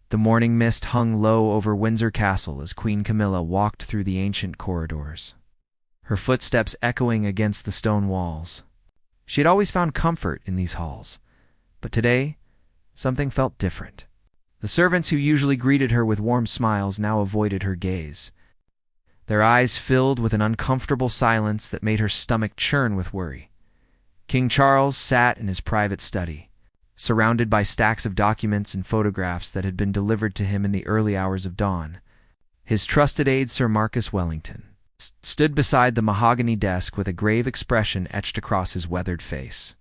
The morning mist hung low over Windsor Castle as Queen Camilla walked through the ancient corridors, her footsteps echoing against the stone walls. She had always found comfort in these halls, but today, something felt different. The servants who usually greeted her with warm smiles now avoided her gaze, their eyes filled with an uncomfortable silence that made her stomach churn with worry. King Charles sat in his private study, surrounded by stacks of documents and photographs that had been delivered to him in the early hours of dawn. His trusted aide, Sir Marcus Wellington, stood beside the mahogany desk with a grave expression etched across his weathered face.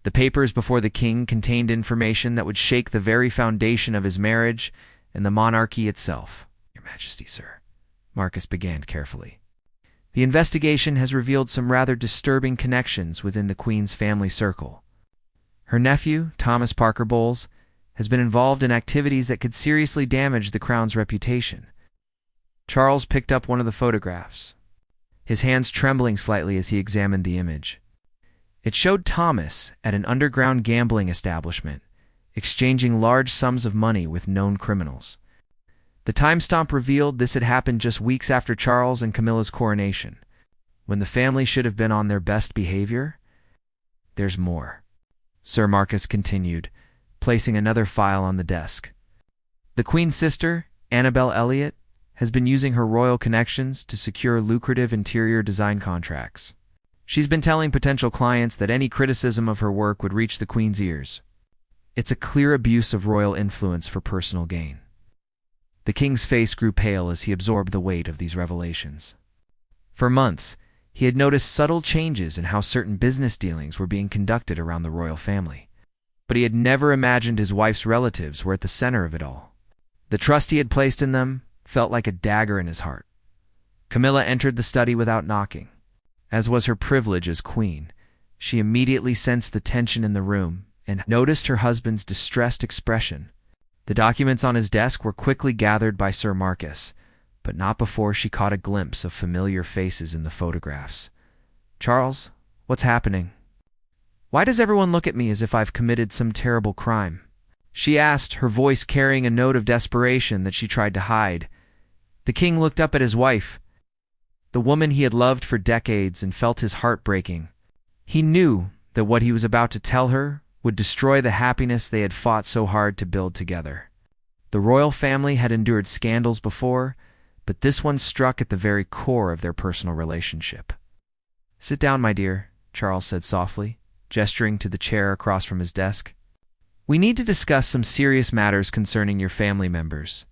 The papers before the king contained information that would shake the very foundation of his marriage and the monarchy itself. "Your Majesty, sir," Marcus began carefully, "the investigation has revealed some rather disturbing connections within the Queen's family circle. Her nephew, Thomas Parker Bowles, has been involved in activities that could seriously damage the Crown's reputation." Charles picked up one of the photographs, his hands trembling slightly as he examined the image. It showed Thomas at an underground gambling establishment, exchanging large sums of money with known criminals. The timestamp revealed this had happened just weeks after Charles and Camilla's coronation, when the family should have been on their best behavior. "There's more," Sir Marcus continued, placing another file on the desk. "The Queen's sister, Annabel Elliot, has been using her royal connections to secure lucrative interior design contracts. She's been telling potential clients that any criticism of her work would reach the Queen's ears. It's a clear abuse of royal influence for personal gain." The king's face grew pale as he absorbed the weight of these revelations. For months, he had noticed subtle changes in how certain business dealings were being conducted around the royal family, but he had never imagined his wife's relatives were at the center of it all. The trust he had placed in them felt like a dagger in his heart. Camilla entered the study without knocking. As was her privilege as queen, she immediately sensed the tension in the room and noticed her husband's distressed expression. The documents on his desk were quickly gathered by Sir Marcus, but not before she caught a glimpse of familiar faces in the photographs. "Charles, what's happening? Why does everyone look at me as if I've committed some terrible crime?" she asked, her voice carrying a note of desperation that she tried to hide. The king looked up at his wife, the woman he had loved for decades, and felt his heart breaking. He knew that what he was about to tell her would destroy the happiness they had fought so hard to build together. The royal family had endured scandals before, but this one struck at the very core of their personal relationship. "Sit down, my dear," Charles said softly, gesturing to the chair across from his desk. "We need to discuss some serious matters concerning your family members."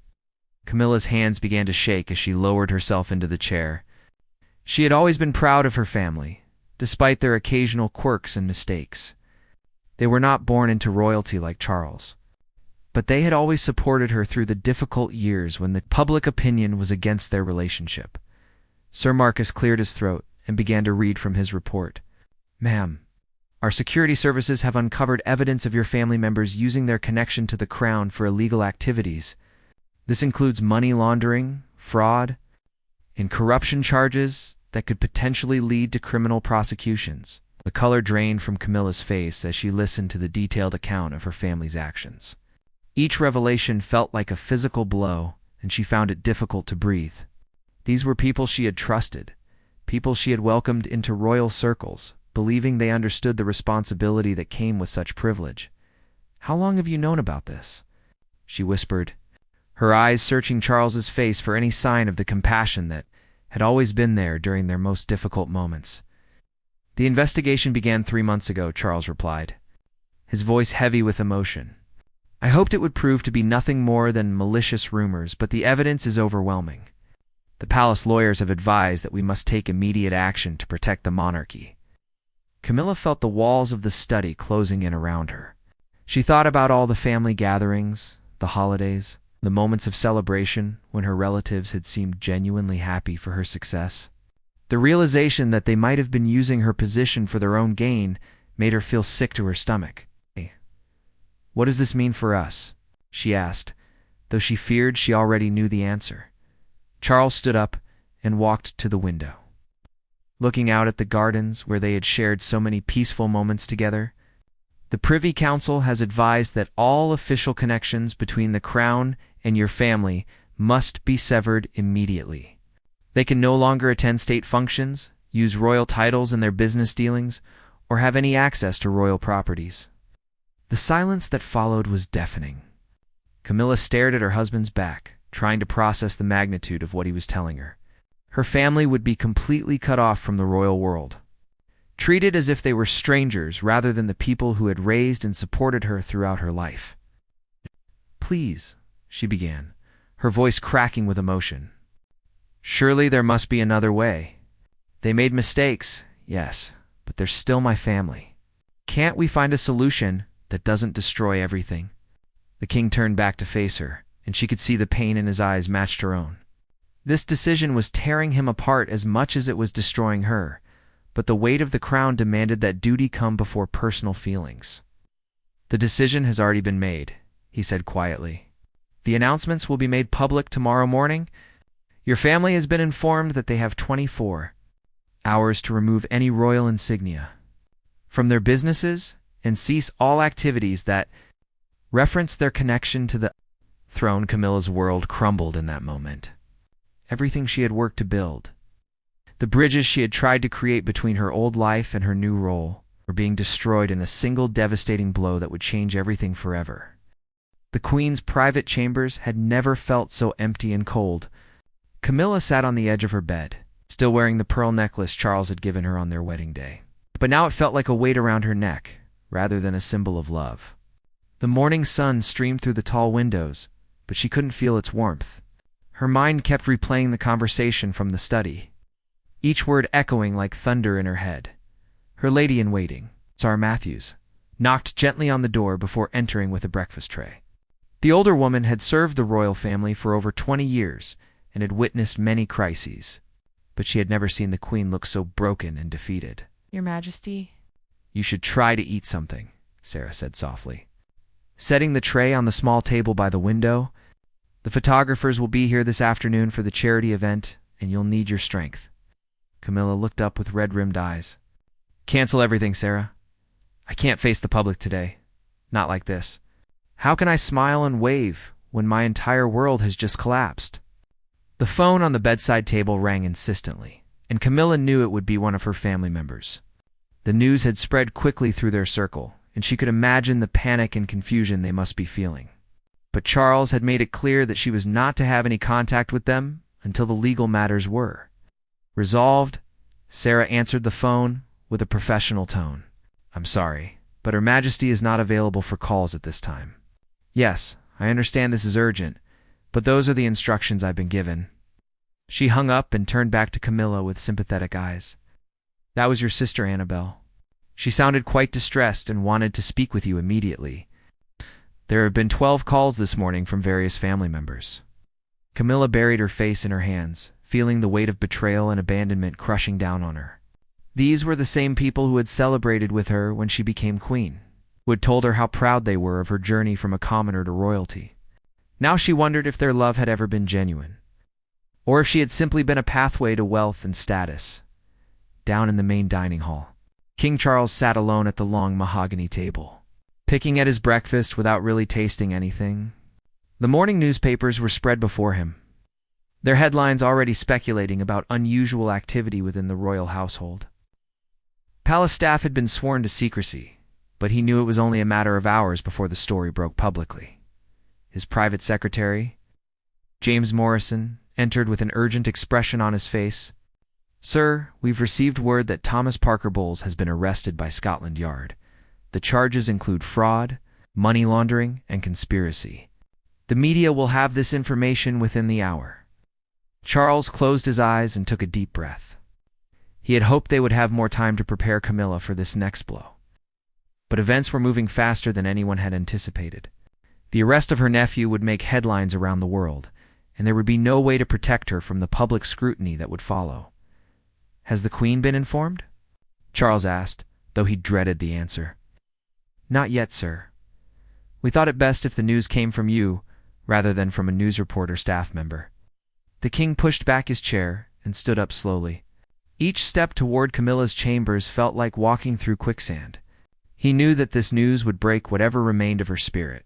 Camilla's hands began to shake as she lowered herself into the chair. She had always been proud of her family, despite their occasional quirks and mistakes. They were not born into royalty like Charles, but they had always supported her through the difficult years when the public opinion was against their relationship. Sir Marcus cleared his throat and began to read from his report. "Ma'am, our security services have uncovered evidence of your family members using their connection to the Crown for illegal activities. This includes money laundering, fraud, and corruption charges that could potentially lead to criminal prosecutions." The color drained from Camilla's face as she listened to the detailed account of her family's actions. Each revelation felt like a physical blow, and she found it difficult to breathe. These were people she had trusted, people she had welcomed into royal circles, believing they understood the responsibility that came with such privilege. "How long have you known about this?" she whispered, her eyes searching Charles's face for any sign of the compassion that had always been there during their most difficult moments. "The investigation began 3 months ago," Charles replied, his voice heavy with emotion. "I hoped it would prove to be nothing more than malicious rumors, but the evidence is overwhelming. The palace lawyers have advised that we must take immediate action to protect the monarchy." Camilla felt the walls of the study closing in around her. She thought about all the family gatherings, the holidays, the moments of celebration when her relatives had seemed genuinely happy for her success. The realization that they might have been using her position for their own gain made her feel sick to her stomach. "Hey, what does this mean for us?" she asked, though she feared she already knew the answer. Charles stood up and walked to the window. Looking out at the gardens where they had shared so many peaceful moments together, The Privy Council has advised that all official connections between the crown and your family must be severed immediately. They can no longer attend state functions, use royal titles in their business dealings, or have any access to royal properties. The silence that followed was deafening. Camilla stared at her husband's back, trying to process the magnitude of what he was telling her. Her family would be completely cut off from the royal world, treated as if they were strangers rather than the people who had raised and supported her throughout her life. "Please," she began, her voice cracking with emotion. "Surely there must be another way. They made mistakes, yes, but they're still my family. Can't we find a solution that doesn't destroy everything?" The king turned back to face her, and she could see the pain in his eyes matched her own. This decision was tearing him apart as much as it was destroying her, but the weight of the crown demanded that duty come before personal feelings. "The decision has already been made," he said quietly. "The announcements will be made public tomorrow morning. Your family has been informed that they have 24 hours to remove any royal insignia from their businesses and cease all activities that reference their connection to the throne." Camilla's world crumbled in that moment. Everything she had worked to build, the bridges she had tried to create between her old life and her new role, were being destroyed in a single devastating blow that would change everything forever. The Queen's private chambers had never felt so empty and cold. Camilla sat on the edge of her bed, still wearing the pearl necklace Charles had given her on their wedding day. But now it felt like a weight around her neck, rather than a symbol of love. The morning sun streamed through the tall windows, but she couldn't feel its warmth. Her mind kept replaying the conversation from the study, each word echoing like thunder in her head. Her lady-in-waiting, Tsar Matthews, knocked gently on the door before entering with a breakfast tray. The older woman had served the royal family for over 20 years and had witnessed many crises, but she had never seen the Queen look so broken and defeated. "Your Majesty?" "You should try to eat something," Sarah said softly. Setting the tray on the small table by the window, "The photographers will be here this afternoon for the charity event, and you'll need your strength." Camilla looked up with red-rimmed eyes. "Cancel everything, Sarah. I can't face the public today. Not like this. How can I smile and wave when my entire world has just collapsed?" The phone on the bedside table rang insistently, and Camilla knew it would be one of her family members. The news had spread quickly through their circle, and she could imagine the panic and confusion they must be feeling. But Charles had made it clear that she was not to have any contact with them until the legal matters were resolved. Sarah answered the phone with a professional tone. "I'm sorry, but Her Majesty is not available for calls at this time." "Yes, I understand this is urgent, but those are the instructions I've been given." She hung up and turned back to Camilla with sympathetic eyes. "That was your sister, Annabelle. She sounded quite distressed and wanted to speak with you immediately. There have been 12 calls this morning from various family members." Camilla buried her face in her hands, feeling the weight of betrayal and abandonment crushing down on her. These were the same people who had celebrated with her when she became queen, who had told her how proud they were of her journey from a commoner to royalty. Now she wondered if their love had ever been genuine, or if she had simply been a pathway to wealth and status. Down in the main dining hall, King Charles sat alone at the long mahogany table, picking at his breakfast without really tasting anything. The morning newspapers were spread before him, their headlines already speculating about unusual activity within the royal household. Palace staff had been sworn to secrecy, but he knew it was only a matter of hours before the story broke publicly. His private secretary, James Morrison, entered with an urgent expression on his face. "Sir, we've received word that Thomas Parker Bowles has been arrested by Scotland Yard. The charges include fraud, money laundering, and conspiracy. The media will have this information within the hour." Charles closed his eyes and took a deep breath. He had hoped they would have more time to prepare Camilla for this next blow. But events were moving faster than anyone had anticipated. The arrest of her nephew would make headlines around the world, and there would be no way to protect her from the public scrutiny that would follow. "Has the Queen been informed?" Charles asked, though he dreaded the answer. "Not yet, sir. We thought it best if the news came from you, rather than from a news report or staff member." The king pushed back his chair and stood up slowly. Each step toward Camilla's chambers felt like walking through quicksand. He knew that this news would break whatever remained of her spirit.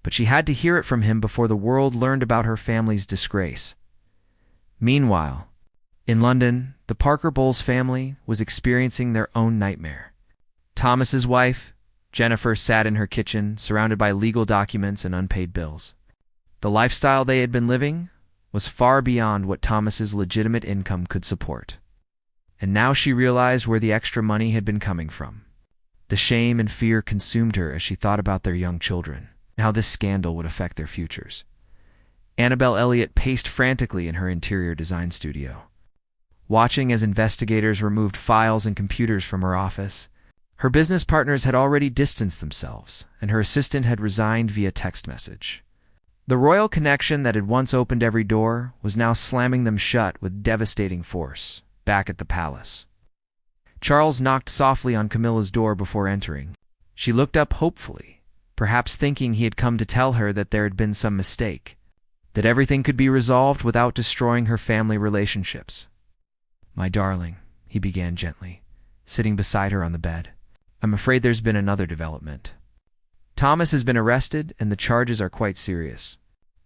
But she had to hear it from him before the world learned about her family's disgrace. Meanwhile, in London, the Parker Bowles family was experiencing their own nightmare. Thomas's wife, Jennifer, sat in her kitchen, surrounded by legal documents and unpaid bills. The lifestyle they had been living was far beyond what Thomas's legitimate income could support. And now she realized where the extra money had been coming from. The shame and fear consumed her as she thought about their young children and how this scandal would affect their futures. Annabelle Elliott paced frantically in her interior design studio, watching as investigators removed files and computers from her office. Her business partners had already distanced themselves, and her assistant had resigned via text message. The royal connection that had once opened every door was now slamming them shut with devastating force, back at the palace. Charles knocked softly on Camilla's door before entering. She looked up hopefully, perhaps thinking he had come to tell her that there had been some mistake, that everything could be resolved without destroying her family relationships. "My darling," he began gently, sitting beside her on the bed, "I'm afraid there's been another development. Thomas has been arrested, and the charges are quite serious.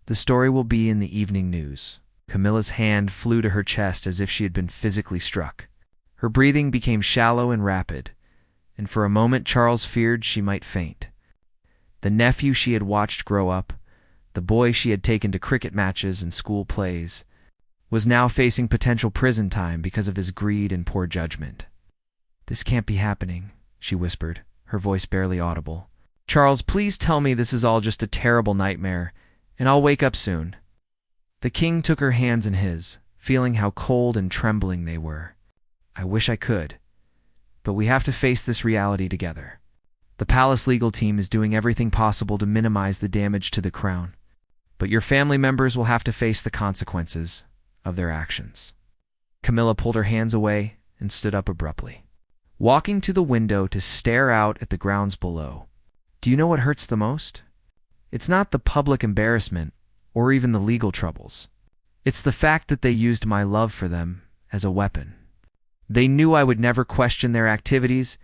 The story will be in the evening news." Camilla's hand flew to her chest as if she had been physically struck. Her breathing became shallow and rapid, and for a moment Charles feared she might faint. The nephew she had watched grow up, the boy she had taken to cricket matches and school plays, was now facing potential prison time because of his greed and poor judgment. "This can't be happening," she whispered, her voice barely audible. "Charles, please tell me this is all just a terrible nightmare, and I'll wake up soon." The king took her hands in his, feeling how cold and trembling they were. "I wish I could, but we have to face this reality together. The palace legal team is doing everything possible to minimize the damage to the crown, but your family members will have to face the consequences of their actions." Camilla pulled her hands away and stood up abruptly, walking to the window to stare out at the grounds below. "Do you know what hurts the most? It's not the public embarrassment or even the legal troubles. It's the fact that they used my love for them as a weapon. They knew I would never question their activities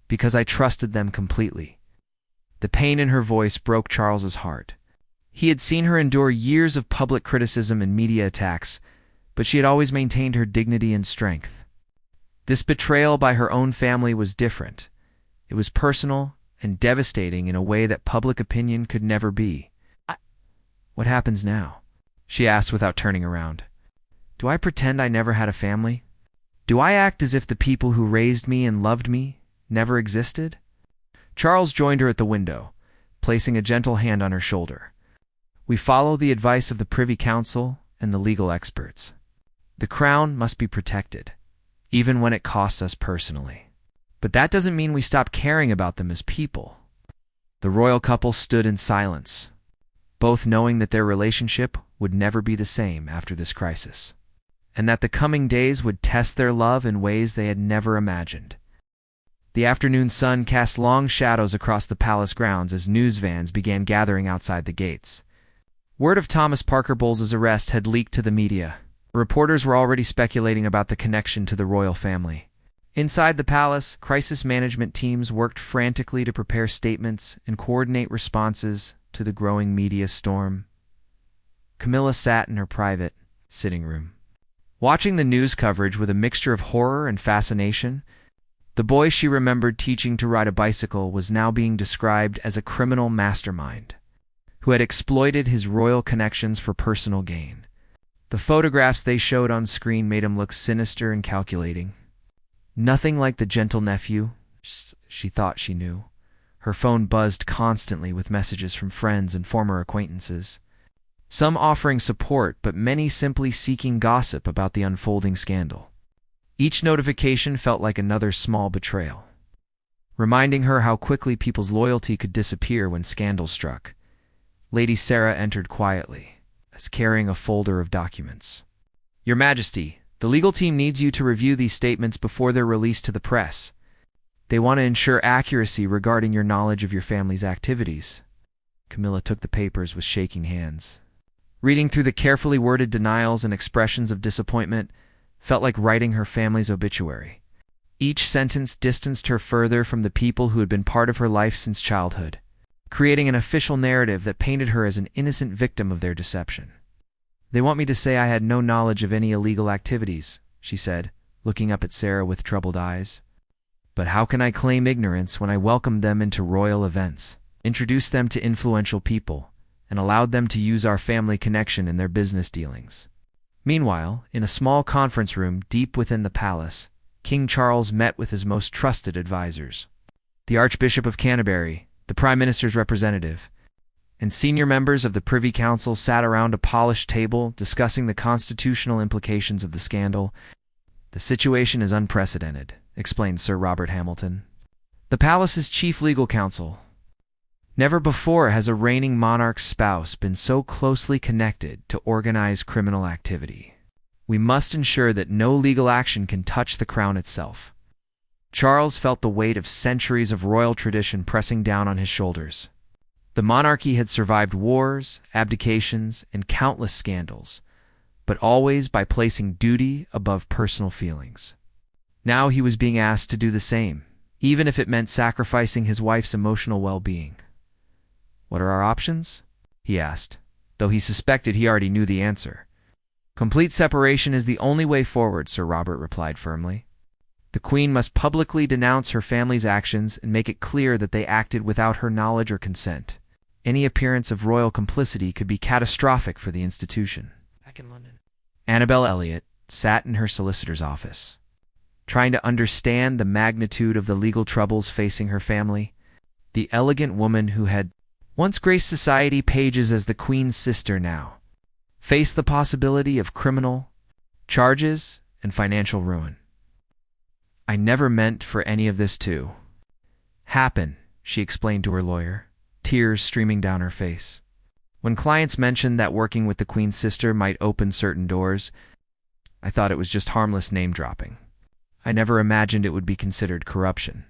because I trusted them completely." The pain in her voice broke Charles's heart. He had seen her endure years of public criticism and media attacks, but she had always maintained her dignity and strength. This betrayal by her own family was different. It was personal and devastating in a way that public opinion could never be. "What happens now?" she asked without turning around. "Do I pretend I never had a family? Do I act as if the people who raised me and loved me never existed?" Charles joined her at the window, placing a gentle hand on her shoulder. "We follow the advice of the Privy Council and the legal experts. The crown must be protected, even when it costs us personally. But that doesn't mean we stop caring about them as people." The royal couple stood in silence, both knowing that their relationship would never be the same after this crisis, and that the coming days would test their love in ways they had never imagined. The afternoon sun cast long shadows across the palace grounds as news vans began gathering outside the gates. Word of Thomas Parker Bowles' arrest had leaked to the media. Reporters were already speculating about the connection to the royal family. Inside the palace, crisis management teams worked frantically to prepare statements and coordinate responses to the growing media storm. Camilla sat in her private sitting room, watching the news coverage with a mixture of horror and fascination. The boy she remembered teaching to ride a bicycle was now being described as a criminal mastermind who had exploited his royal connections for personal gain. The photographs they showed on screen made him look sinister and calculating. Nothing like the gentle nephew she thought she knew. Her phone buzzed constantly with messages from friends and former acquaintances, some offering support, but many simply seeking gossip about the unfolding scandal. Each notification felt like another small betrayal, reminding her how quickly people's loyalty could disappear when scandal struck. Lady Sarah entered quietly, as carrying a folder of documents. "Your Majesty, the legal team needs you to review these statements before they're released to the press. They want to ensure accuracy regarding your knowledge of your family's activities." Camilla took the papers with shaking hands. Reading through the carefully worded denials and expressions of disappointment felt like writing her family's obituary. Each sentence distanced her further from the people who had been part of her life since childhood, creating an official narrative that painted her as an innocent victim of their deception. "They want me to say I had no knowledge of any illegal activities," she said, looking up at Sarah with troubled eyes. "But how can I claim ignorance when I welcomed them into royal events, introduced them to influential people, and allowed them to use our family connection in their business dealings?" Meanwhile, in a small conference room deep within the palace, King Charles met with his most trusted advisors. The Archbishop of Canterbury, the Prime Minister's representative, and senior members of the Privy Council sat around a polished table discussing the constitutional implications of the scandal. "The situation is unprecedented," explained Sir Robert Hamilton, the palace's chief legal counsel. "Never before has a reigning monarch's spouse been so closely connected to organized criminal activity. We must ensure that no legal action can touch the crown itself." Charles felt the weight of centuries of royal tradition pressing down on his shoulders. The monarchy had survived wars, abdications, and countless scandals, but always by placing duty above personal feelings. Now he was being asked to do the same, even if it meant sacrificing his wife's emotional well-being. "What are our options?" he asked, though he suspected he already knew the answer. "Complete separation is the only way forward," Sir Robert replied firmly. "The Queen must publicly denounce her family's actions and make it clear that they acted without her knowledge or consent. Any appearance of royal complicity could be catastrophic for the institution." Back in London, Annabel Elliot sat in her solicitor's office, trying to understand the magnitude of the legal troubles facing her family. The elegant woman who had once graced society pages as the Queen's sister now faced the possibility of criminal charges and financial ruin. "I never meant for any of this to happen," she explained to her lawyer, tears streaming down her face. "When clients mentioned that working with the Queen's sister might open certain doors, I thought it was just harmless name-dropping. I never imagined it would be considered corruption."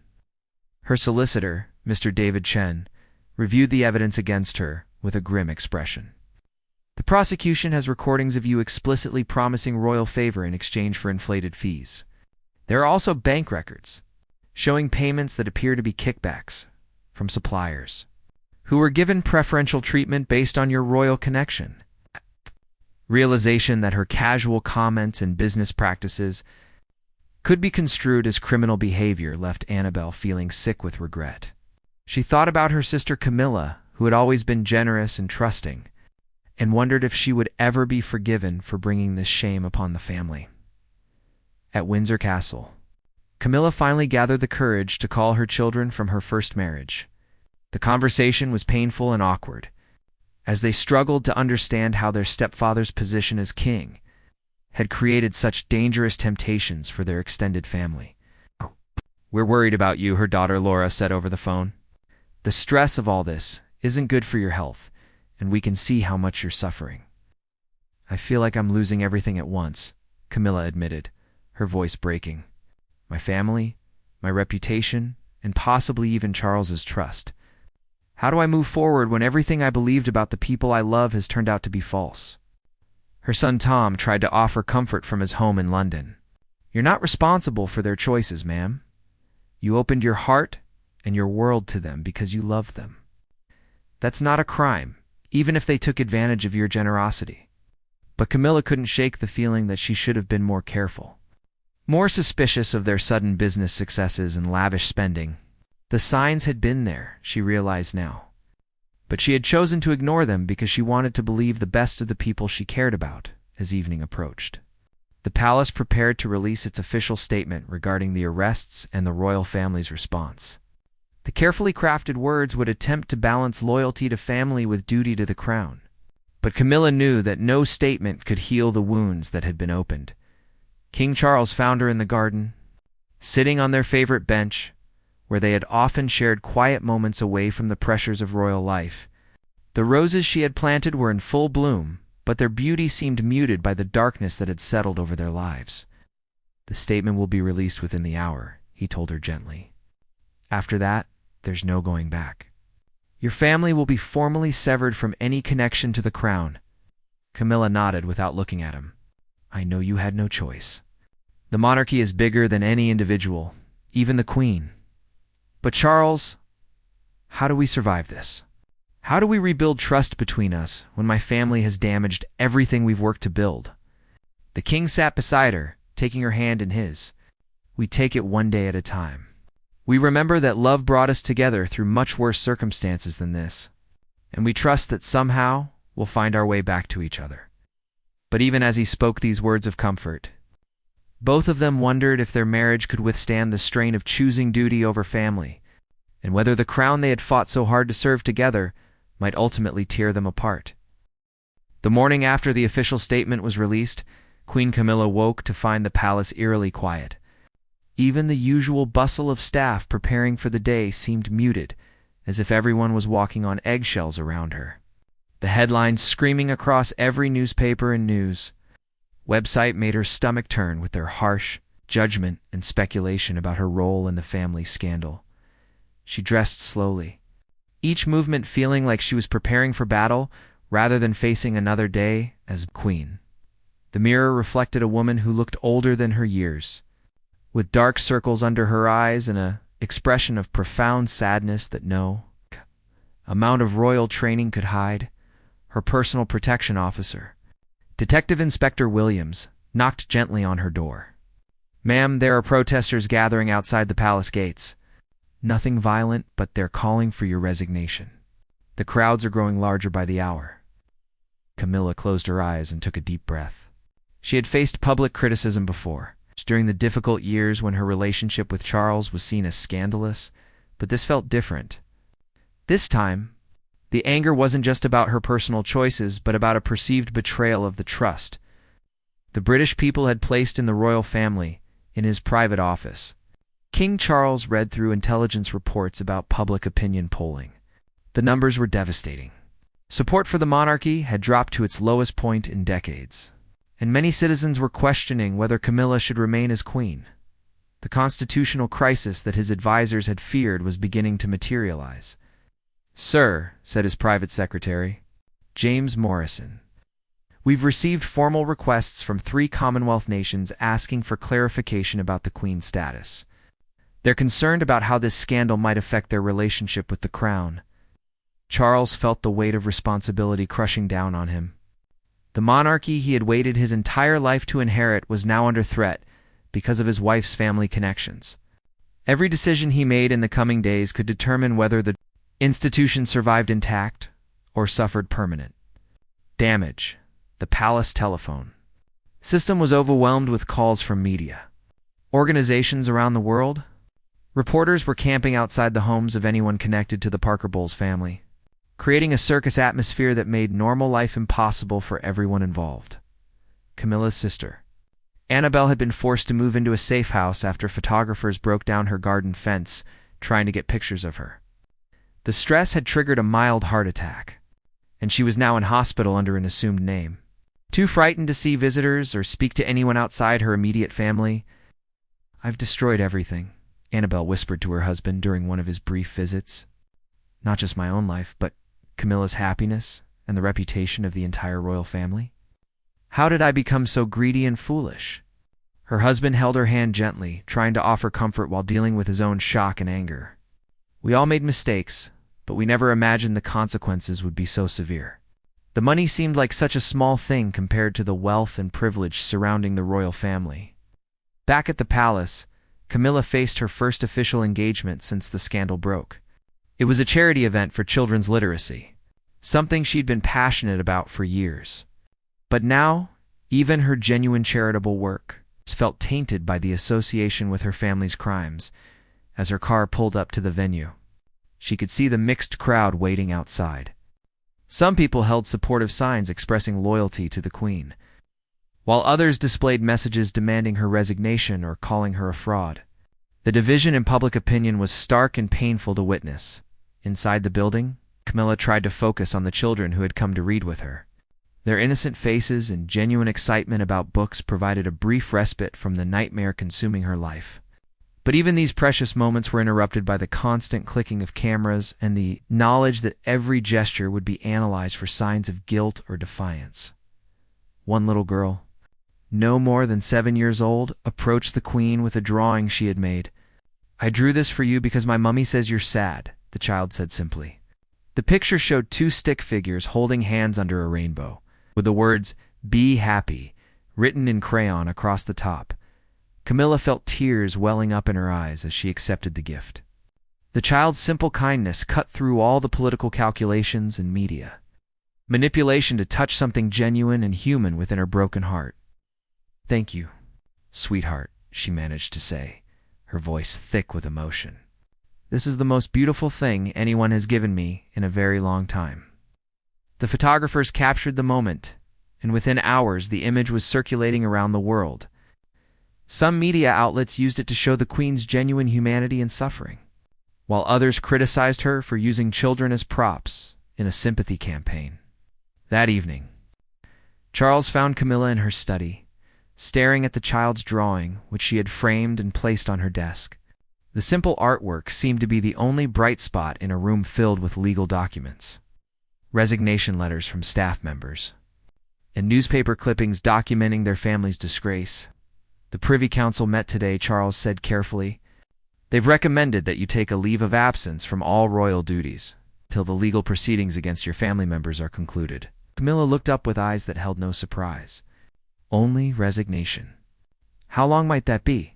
Her solicitor, Mr. David Chen, reviewed the evidence against her with a grim expression. "The prosecution has recordings of you explicitly promising royal favor in exchange for inflated fees. There are also bank records showing payments that appear to be kickbacks from suppliers who were given preferential treatment based on your royal connection." Realization that her casual comments and business practices could be construed as criminal behavior left Annabel feeling sick with regret. She thought about her sister Camilla, who had always been generous and trusting, and wondered if she would ever be forgiven for bringing this shame upon the family. At Windsor Castle, Camilla finally gathered the courage to call her children from her first marriage. The conversation was painful and awkward, as they struggled to understand how their stepfather's position as king had created such dangerous temptations for their extended family. "We're worried about you," her daughter Laura said over the phone. "The stress of all this isn't good for your health, and we can see how much you're suffering." "I feel like I'm losing everything at once," Camilla admitted, her voice breaking. "My family, my reputation, and possibly even Charles's trust. How do I move forward when everything I believed about the people I love has turned out to be false?" Her son Tom tried to offer comfort from his home in London. "You're not responsible for their choices, ma'am. You opened your heart and your world to them because you loved them. That's not a crime, even if they took advantage of your generosity." But Camilla couldn't shake the feeling that she should have been more careful, more suspicious of their sudden business successes and lavish spending. The signs had been there, she realized now, but she had chosen to ignore them because she wanted to believe the best of the people she cared about as evening approached. The palace prepared to release its official statement regarding the arrests and the royal family's response. The carefully crafted words would attempt to balance loyalty to family with duty to the crown. But Camilla knew that no statement could heal the wounds that had been opened. King Charles found her in the garden, sitting on their favorite bench, where they had often shared quiet moments away from the pressures of royal life. The roses she had planted were in full bloom, but their beauty seemed muted by the darkness that had settled over their lives. "The statement will be released within the hour," he told her gently. "After that, there's no going back. Your family will be formally severed from any connection to the crown." Camilla nodded without looking at him. "I know you had no choice." The monarchy is bigger than any individual, even the Queen. But Charles, how do we survive this? How do we rebuild trust between us when my family has damaged everything we've worked to build? The king sat beside her, taking her hand in his. We take it one day at a time. We remember that love brought us together through much worse circumstances than this, and we trust that somehow we'll find our way back to each other. But even as he spoke these words of comfort, both of them wondered if their marriage could withstand the strain of choosing duty over family, and whether the crown they had fought so hard to serve together might ultimately tear them apart. The morning after the official statement was released, Queen Camilla woke to find the palace eerily quiet. Even the usual bustle of staff preparing for the day seemed muted, as if everyone was walking on eggshells around her. The headlines screaming across every newspaper and news website made her stomach turn with their harsh judgment and speculation about her role in the family scandal. She dressed slowly, each movement feeling like she was preparing for battle rather than facing another day as queen. The mirror reflected a woman who looked older than her years, with dark circles under her eyes and an expression of profound sadness that no amount of royal training could hide. Her personal protection officer, Detective Inspector Williams, knocked gently on her door. "Ma'am, there are protesters gathering outside the palace gates. Nothing violent, but they're calling for your resignation. The crowds are growing larger by the hour." Camilla closed her eyes and took a deep breath. She had faced public criticism before, during the difficult years when her relationship with Charles was seen as scandalous, but this felt different. This time, the anger wasn't just about her personal choices, but about a perceived betrayal of the trust the British people had placed in the royal family in his private office. King Charles read through intelligence reports about public opinion polling. The numbers were devastating. Support for the monarchy had dropped to its lowest point in decades, and many citizens were questioning whether Camilla should remain as queen. The constitutional crisis that his advisors had feared was beginning to materialize. "Sir," said his private secretary, James Morrison, "we've received formal requests from 3 Commonwealth nations asking for clarification about the Queen's status. They're concerned about how this scandal might affect their relationship with the Crown." Charles felt the weight of responsibility crushing down on him. The monarchy he had waited his entire life to inherit was now under threat because of his wife's family connections. Every decision he made in the coming days could determine whether the institution survived intact or suffered permanent damage. The palace telephone system was overwhelmed with calls from media organizations around the world. Reporters were camping outside the homes of anyone connected to the Parker Bowles family, creating a circus atmosphere that made normal life impossible for everyone involved. Camilla's sister, Annabelle, had been forced to move into a safe house after photographers broke down her garden fence trying to get pictures of her. The stress had triggered a mild heart attack, and she was now in hospital under an assumed name. Too frightened to see visitors or speak to anyone outside her immediate family. "I've destroyed everything," Annabelle whispered to her husband during one of his brief visits. "Not just my own life, but Camilla's happiness and the reputation of the entire royal family. How did I become so greedy and foolish?" Her husband held her hand gently, trying to offer comfort while dealing with his own shock and anger. "We all made mistakes, but we never imagined the consequences would be so severe." The money seemed like such a small thing compared to the wealth and privilege surrounding the royal family. Back at the palace, Camilla faced her first official engagement since the scandal broke. It was a charity event for children's literacy, something she'd been passionate about for years. But now, even her genuine charitable work felt tainted by the association with her family's crimes. As her car pulled up to the venue, she could see the mixed crowd waiting outside. Some people held supportive signs expressing loyalty to the Queen, while others displayed messages demanding her resignation or calling her a fraud. The division in public opinion was stark and painful to witness. Inside the building, Camilla tried to focus on the children who had come to read with her. Their innocent faces and genuine excitement about books provided a brief respite from the nightmare consuming her life. But even these precious moments were interrupted by the constant clicking of cameras and the knowledge that every gesture would be analyzed for signs of guilt or defiance. One little girl, no more than 7 years old, approached the queen with a drawing she had made. "I drew this for you because my mummy says you're sad," the child said simply. The picture showed 2 stick figures holding hands under a rainbow, with the words, "Be happy," written in crayon across the top. Camilla felt tears welling up in her eyes as she accepted the gift. The child's simple kindness cut through all the political calculations and media manipulation to touch something genuine and human within her broken heart. "Thank you, sweetheart," she managed to say, her voice thick with emotion. "This is the most beautiful thing anyone has given me in a very long time." The photographers captured the moment, and within hours the image was circulating around the world. Some media outlets used it to show the Queen's genuine humanity and suffering, while others criticized her for using children as props in a sympathy campaign. That evening, Charles found Camilla in her study, staring at the child's drawing, which she had framed and placed on her desk. The simple artwork seemed to be the only bright spot in a room filled with legal documents, resignation letters from staff members, and newspaper clippings documenting their family's disgrace. "The Privy Council met today," Charles said carefully. "They've recommended that you take a leave of absence from all royal duties till the legal proceedings against your family members are concluded." Camilla looked up with eyes that held no surprise. Only resignation. How long might that be?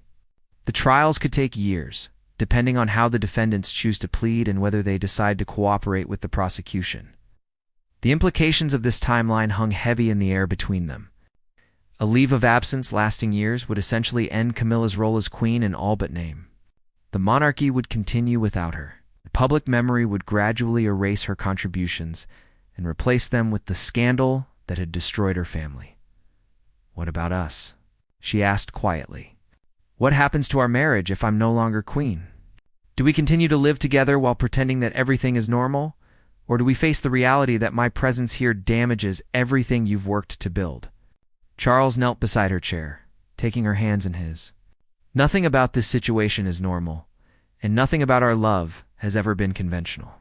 The trials could take years, depending on how the defendants choose to plead and whether they decide to cooperate with the prosecution. The implications of this timeline hung heavy in the air between them. A leave of absence lasting years would essentially end Camilla's role as queen in all but name. The monarchy would continue without her. Public memory would gradually erase her contributions and replace them with the scandal that had destroyed her family. "What about us?" she asked quietly. "What happens to our marriage if I'm no longer queen? Do we continue to live together while pretending that everything is normal? Or do we face the reality that my presence here damages everything you've worked to build?" Charles knelt beside her chair, taking her hands in his. "Nothing about this situation is normal, and nothing about our love has ever been conventional.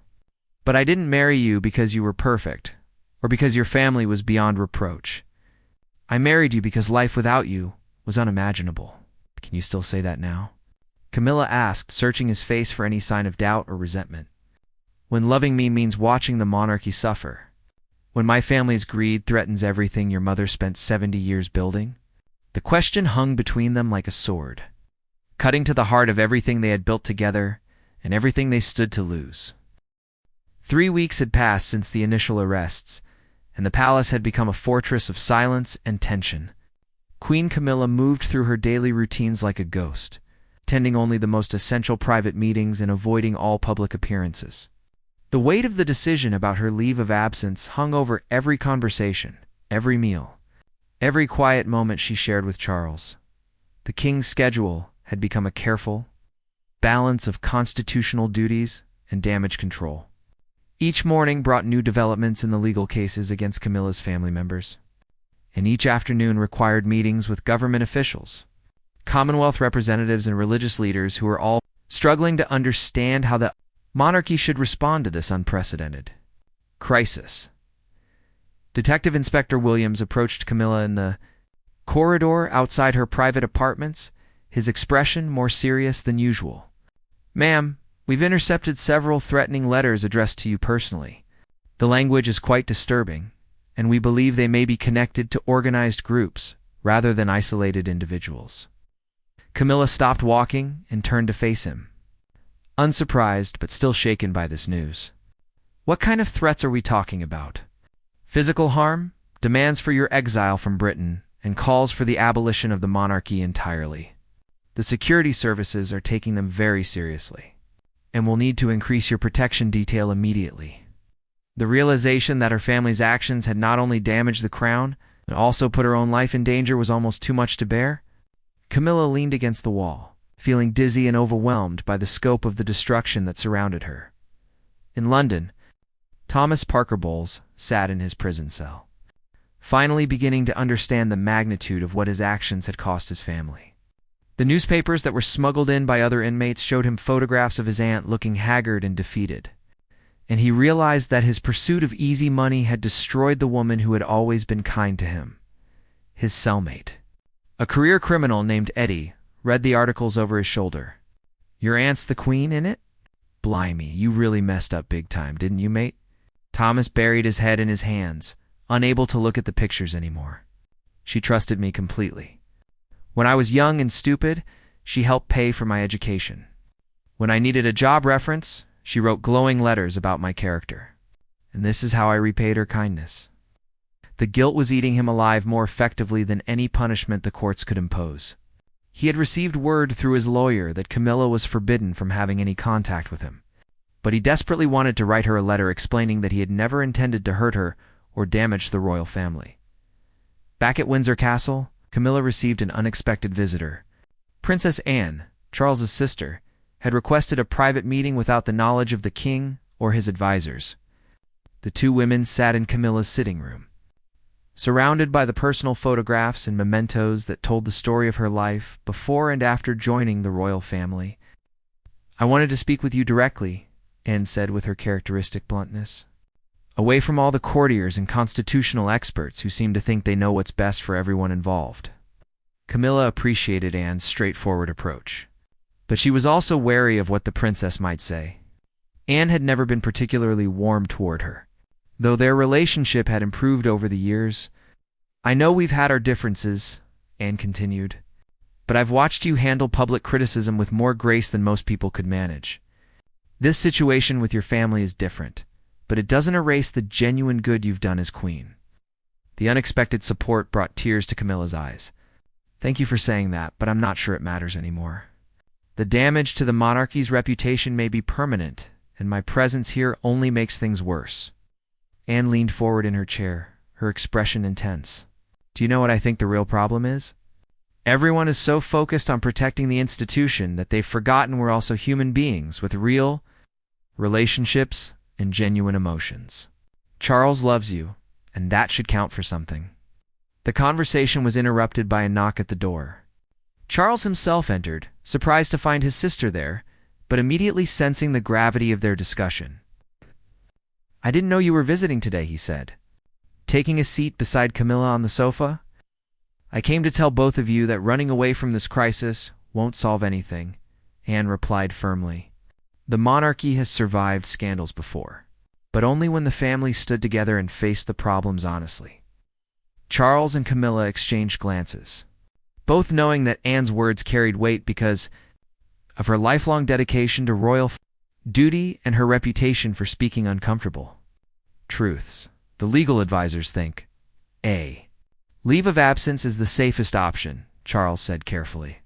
But I didn't marry you because you were perfect, or because your family was beyond reproach. I married you because life without you was unimaginable." "Can you still say that now?" Camilla asked, searching his face for any sign of doubt or resentment. "When loving me means watching the monarchy suffer? When my family's greed threatens everything your mother spent 70 years building?" The question hung between them like a sword, cutting to the heart of everything they had built together and everything they stood to lose. 3 weeks had passed since the initial arrests, and the palace had become a fortress of silence and tension. Queen Camilla moved through her daily routines like a ghost, attending only the most essential private meetings and avoiding all public appearances. The weight of the decision about her leave of absence hung over every conversation, every meal, every quiet moment she shared with Charles. The king's schedule had become a careful balance of constitutional duties and damage control. Each morning brought new developments in the legal cases against Camilla's family members, and each afternoon required meetings with government officials, Commonwealth representatives, and religious leaders who were all struggling to understand how the monarchy should respond to this unprecedented crisis. Detective Inspector Williams approached Camilla in the corridor outside her private apartments, his expression more serious than usual. "Ma'am, we've intercepted several threatening letters addressed to you personally. The language is quite disturbing, and we believe they may be connected to organized groups rather than isolated individuals." Camilla stopped walking and turned to face him, unsurprised but still shaken by this news. "What kind of threats are we talking about? Physical harm, demands for your exile from Britain, and calls for the abolition of the monarchy entirely. The security services are taking them very seriously, and will need to increase your protection detail immediately." The realization that her family's actions had not only damaged the crown, but also put her own life in danger was almost too much to bear. Camilla leaned against the wall, feeling dizzy and overwhelmed by the scope of the destruction that surrounded her. In London, Thomas Parker Bowles sat in his prison cell, finally beginning to understand the magnitude of what his actions had cost his family. The newspapers that were smuggled in by other inmates showed him photographs of his aunt looking haggard and defeated, and he realized that his pursuit of easy money had destroyed the woman who had always been kind to him, his cellmate. A career criminal named Eddie read the articles over his shoulder. "Your aunt's the queen in it? Blimey, you really messed up big time, didn't you, mate?" Thomas buried his head in his hands, unable to look at the pictures anymore. "She trusted me completely. When I was young and stupid, she helped pay for my education. When I needed a job reference, she wrote glowing letters about my character. And this is how I repaid her kindness." The guilt was eating him alive more effectively than any punishment the courts could impose. He had received word through his lawyer that Camilla was forbidden from having any contact with him, but he desperately wanted to write her a letter explaining that he had never intended to hurt her or damage the royal family. Back at Windsor Castle, Camilla received an unexpected visitor. Princess Anne, Charles's sister, had requested a private meeting without the knowledge of the king or his advisors. The two women sat in Camilla's sitting room, surrounded by the personal photographs and mementos that told the story of her life before and after joining the royal family. "I wanted to speak with you directly," Anne said with her characteristic bluntness. "Away from all the courtiers and constitutional experts who seem to think they know what's best for everyone involved." Camilla appreciated Anne's straightforward approach, but she was also wary of what the princess might say. Anne had never been particularly warm toward her, though their relationship had improved over the years. "I know we've had our differences," Anne continued, "but I've watched you handle public criticism with more grace than most people could manage. This situation with your family is different, but it doesn't erase the genuine good you've done as queen." The unexpected support brought tears to Camilla's eyes. "Thank you for saying that, but I'm not sure it matters anymore. The damage to the monarchy's reputation may be permanent, and my presence here only makes things worse." Anne leaned forward in her chair, her expression intense. "Do you know what I think the real problem is? Everyone is so focused on protecting the institution that they've forgotten we're also human beings with real relationships and genuine emotions. Charles loves you, and that should count for something." The conversation was interrupted by a knock at the door. Charles himself entered, surprised to find his sister there, but immediately sensing the gravity of their discussion. "I didn't know you were visiting today," he said, taking a seat beside Camilla on the sofa. "I came to tell both of you that running away from this crisis won't solve anything," Anne replied firmly. "The monarchy has survived scandals before, but only when the family stood together and faced the problems honestly." Charles and Camilla exchanged glances, both knowing that Anne's words carried weight because of her lifelong dedication to royal duty and her reputation for speaking uncomfortable truths. The legal advisors think A. Leave of absence is the safest option, Charles said carefully.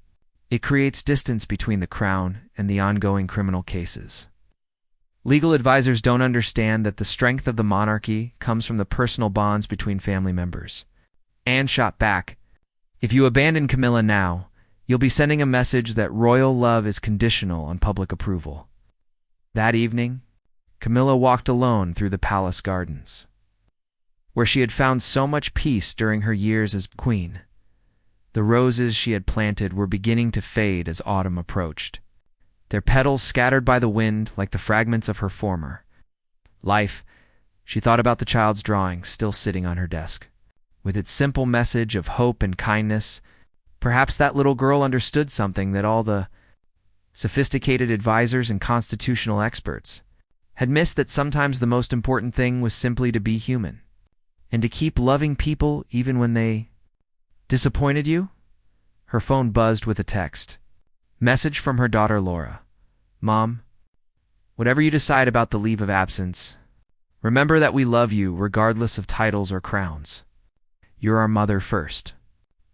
It creates distance between the crown and the ongoing criminal cases. Legal advisors don't understand that the strength of the monarchy comes from the personal bonds between family members. Anne shot back, "If you abandon Camilla now, you'll be sending a message that royal love is conditional on public approval." That evening, Camilla walked alone through the palace gardens, where she had found so much peace during her years as queen. The roses she had planted were beginning to fade as autumn approached, their petals scattered by the wind like the fragments of her former life. She thought about the child's drawing still sitting on her desk, with its simple message of hope and kindness. Perhaps that little girl understood something that all the sophisticated advisors and constitutional experts had missed, that sometimes the most important thing was simply to be human, and to keep loving people even when they disappointed you. Her phone buzzed with a text. Message from her daughter Laura. "Mom, whatever you decide about the leave of absence, remember that we love you regardless of titles or crowns. You're our mother first,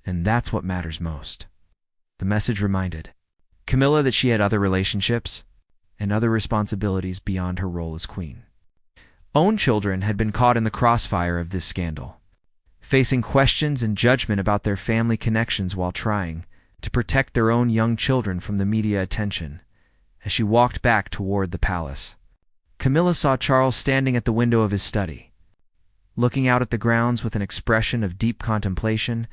and that's what matters most." The message reminded Camilla that she had other relationships and other responsibilities beyond her role as queen. Own children had been caught in the crossfire of this scandal, facing questions and judgment about their family connections while trying to protect their own young children from the media attention. As she walked back toward the palace, Camilla saw Charles standing at the window of his study, looking out at the grounds with an expression of deep contemplation.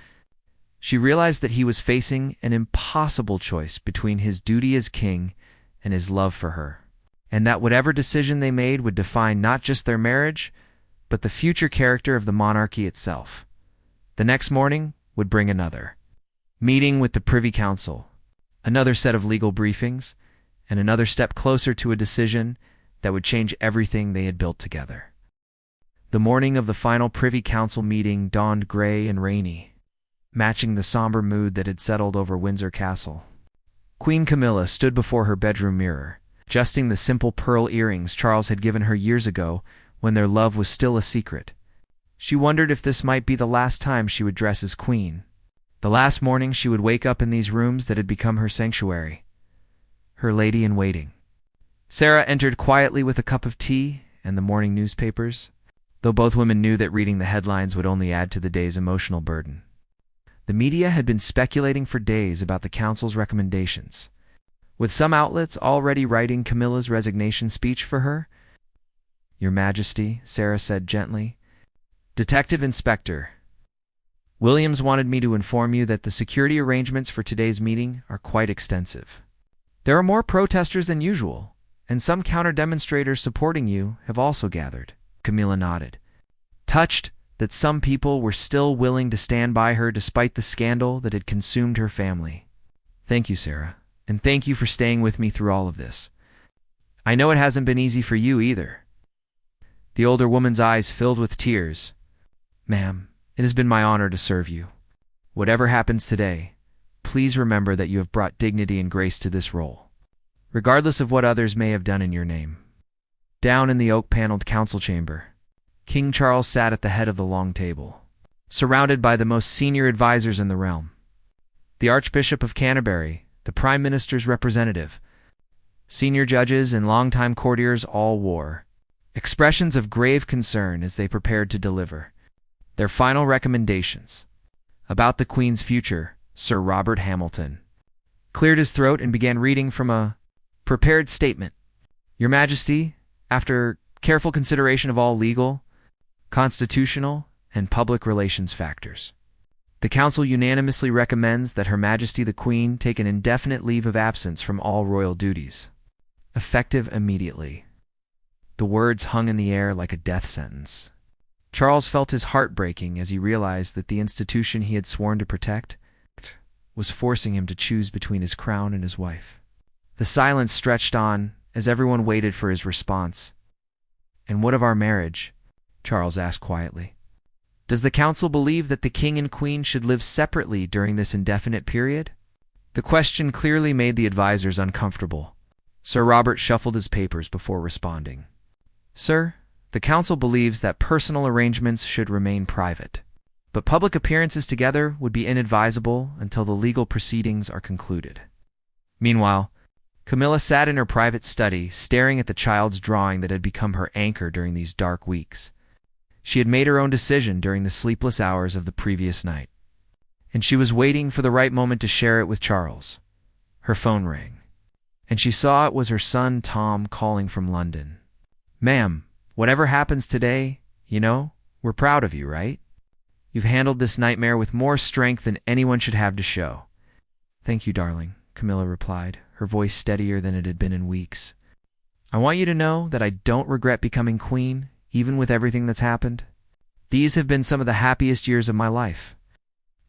She realized that he was facing an impossible choice between his duty as king and his love for her, and that whatever decision they made would define not just their marriage, but the future character of the monarchy itself. The next morning would bring another Meeting with the Privy Council, another set of legal briefings, and another step closer to a decision that would change everything they had built together. The morning of the final Privy Council meeting dawned gray and rainy, matching the somber mood that had settled over Windsor Castle. Queen Camilla stood before her bedroom mirror, adjusting the simple pearl earrings Charles had given her years ago when their love was still a secret. She wondered if this might be the last time she would dress as queen, the last morning she would wake up in these rooms that had become her sanctuary, her lady-in-waiting. Sarah entered quietly with a cup of tea and the morning newspapers, though both women knew that reading the headlines would only add to the day's emotional burden. The media had been speculating for days about the council's recommendations, with some outlets already writing Camilla's resignation speech for her. "Your Majesty," Sarah said gently. "Detective Inspector Williams wanted me to inform you that the security arrangements for today's meeting are quite extensive. There are more protesters than usual, and some counter-demonstrators supporting you have also gathered." Camilla nodded, touched that some people were still willing to stand by her despite the scandal that had consumed her family. "Thank you, Sarah, and thank you for staying with me through all of this. I know it hasn't been easy for you either." The older woman's eyes filled with tears. "Ma'am, it has been my honor to serve you. Whatever happens today, please remember that you have brought dignity and grace to this role, regardless of what others may have done in your name." Down in the oak-paneled council chamber, King Charles sat at the head of the long table, surrounded by the most senior advisors in the realm. The Archbishop of Canterbury, the Prime Minister's representative, senior judges and longtime courtiers all wore expressions of grave concern as they prepared to deliver their final recommendations. About the Queen's future, Sir Robert Hamilton cleared his throat and began reading from a prepared statement. "Your Majesty, after careful consideration of all legal, constitutional, and public relations factors, the Council unanimously recommends that Her Majesty the Queen take an indefinite leave of absence from all royal duties, effective immediately." The words hung in the air like a death sentence. Charles felt his heart breaking as he realized that the institution he had sworn to protect was forcing him to choose between his crown and his wife. The silence stretched on as everyone waited for his response. "And what of our marriage?" Charles asked quietly. "Does the council believe that the king and queen should live separately during this indefinite period?" The question clearly made the advisors uncomfortable. Sir Robert shuffled his papers before responding. "Sir, the council believes that personal arrangements should remain private, but public appearances together would be inadvisable until the legal proceedings are concluded." Meanwhile, Camilla sat in her private study, staring at the child's drawing that had become her anchor during these dark weeks. She had made her own decision during the sleepless hours of the previous night, and she was waiting for the right moment to share it with Charles. Her phone rang, and she saw it was her son Tom calling from London. "Ma'am, whatever happens today, we're proud of you, right? You've handled this nightmare with more strength than anyone should have to show." "Thank you, darling," Camilla replied, her voice steadier than it had been in weeks. "I want you to know that I don't regret becoming queen, even with everything that's happened. These have been some of the happiest years of my life."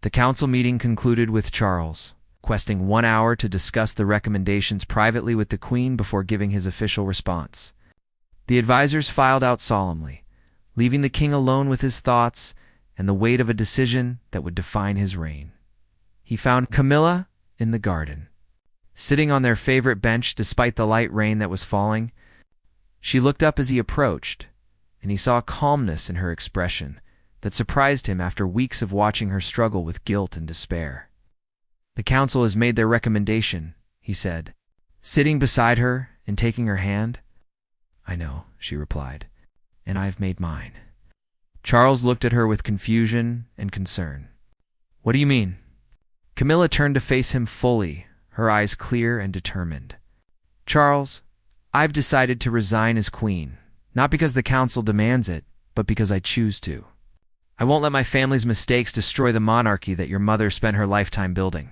The council meeting concluded with Charles requesting 1 hour to discuss the recommendations privately with the Queen before giving his official response. The advisors filed out solemnly, leaving the king alone with his thoughts and the weight of a decision that would define his reign. He found Camilla in the garden, sitting on their favorite bench despite the light rain that was falling. She looked up as he approached, and he saw a calmness in her expression that surprised him after weeks of watching her struggle with guilt and despair. "The council has made their recommendation," he said, sitting beside her and taking her hand. "I know," she replied, "and I've made mine." Charles looked at her with confusion and concern. "What do you mean?" Camilla turned to face him fully, her eyes clear and determined. "Charles, I've decided to resign as queen, not because the council demands it, but because I choose to. I won't let my family's mistakes destroy the monarchy that your mother spent her lifetime building."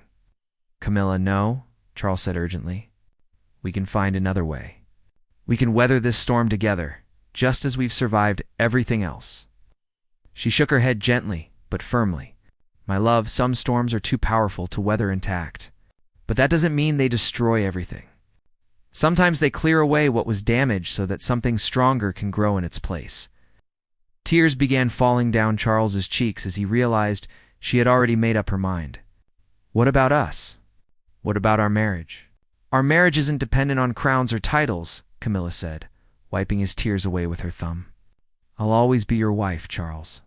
"Camilla, no," Charles said urgently. "We can find another way. We can weather this storm together, just as we've survived everything else." She shook her head gently, but firmly. My love, some storms are too powerful to weather intact. But that doesn't mean they destroy everything. Sometimes they clear away what was damaged so that something stronger can grow in its place. Tears began falling down Charles's cheeks as he realized she had already made up her mind. What about us? What about our marriage? Our marriage isn't dependent on crowns or titles, Camilla said, wiping his tears away with her thumb. I'll always be your wife, Charles.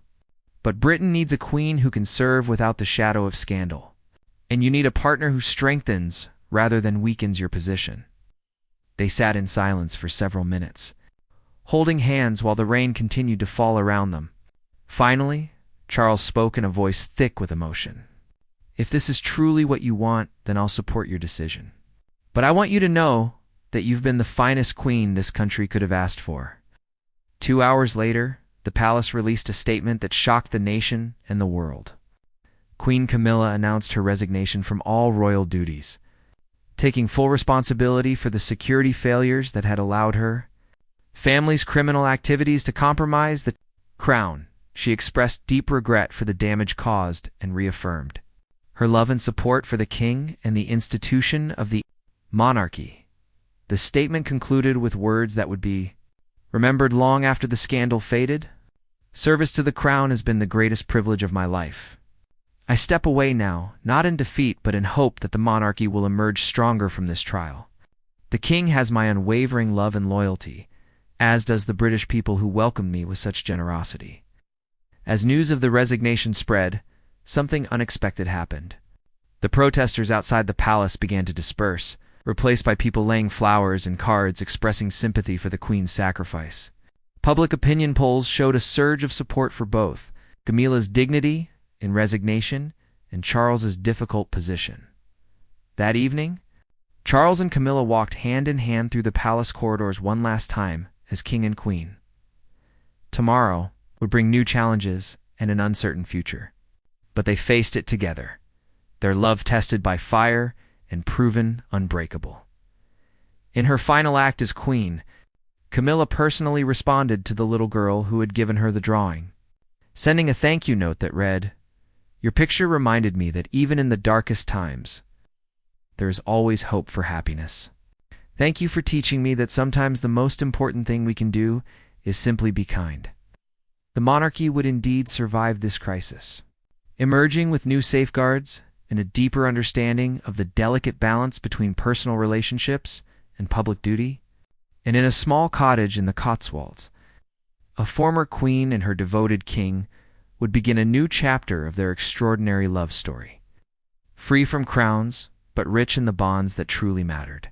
But Britain needs a queen who can serve without the shadow of scandal. And you need a partner who strengthens rather than weakens your position. They sat in silence for several minutes, holding hands while the rain continued to fall around them. Finally, Charles spoke in a voice thick with emotion. If this is truly what you want, then I'll support your decision. But I want you to know that you've been the finest queen this country could have asked for. 2 hours later, the palace released a statement that shocked the nation and the world. Queen Camilla announced her resignation from all royal duties, taking full responsibility for the security failures that had allowed her family's criminal activities to compromise the crown. She expressed deep regret for the damage caused and reaffirmed her love and support for the king and the institution of the monarchy. The statement concluded with words that would be remembered long after the scandal faded. Service to the crown has been the greatest privilege of my life. I step away now, not in defeat but in hope that the monarchy will emerge stronger from this trial. The king has my unwavering love and loyalty, as does the British people who welcomed me with such generosity. As news of the resignation spread, something unexpected happened. The protesters outside the palace began to disperse, replaced by people laying flowers and cards expressing sympathy for the queen's sacrifice. Public opinion polls showed a surge of support for both Camilla's dignity in resignation and Charles's difficult position. That evening, Charles and Camilla walked hand in hand through the palace corridors one last time as king and queen. Tomorrow would bring new challenges and an uncertain future, but they faced it together, their love tested by fire and proven unbreakable. In her final act as queen, Camilla personally responded to the little girl who had given her the drawing, sending a thank you note that read, "Your picture reminded me that even in the darkest times, there is always hope for happiness. Thank you for teaching me that sometimes the most important thing we can do is simply be kind." The monarchy would indeed survive this crisis, emerging with new safeguards and a deeper understanding of the delicate balance between personal relationships and public duty. And in a small cottage in the Cotswolds, a former queen and her devoted king would begin a new chapter of their extraordinary love story, free from crowns, but rich in the bonds that truly mattered.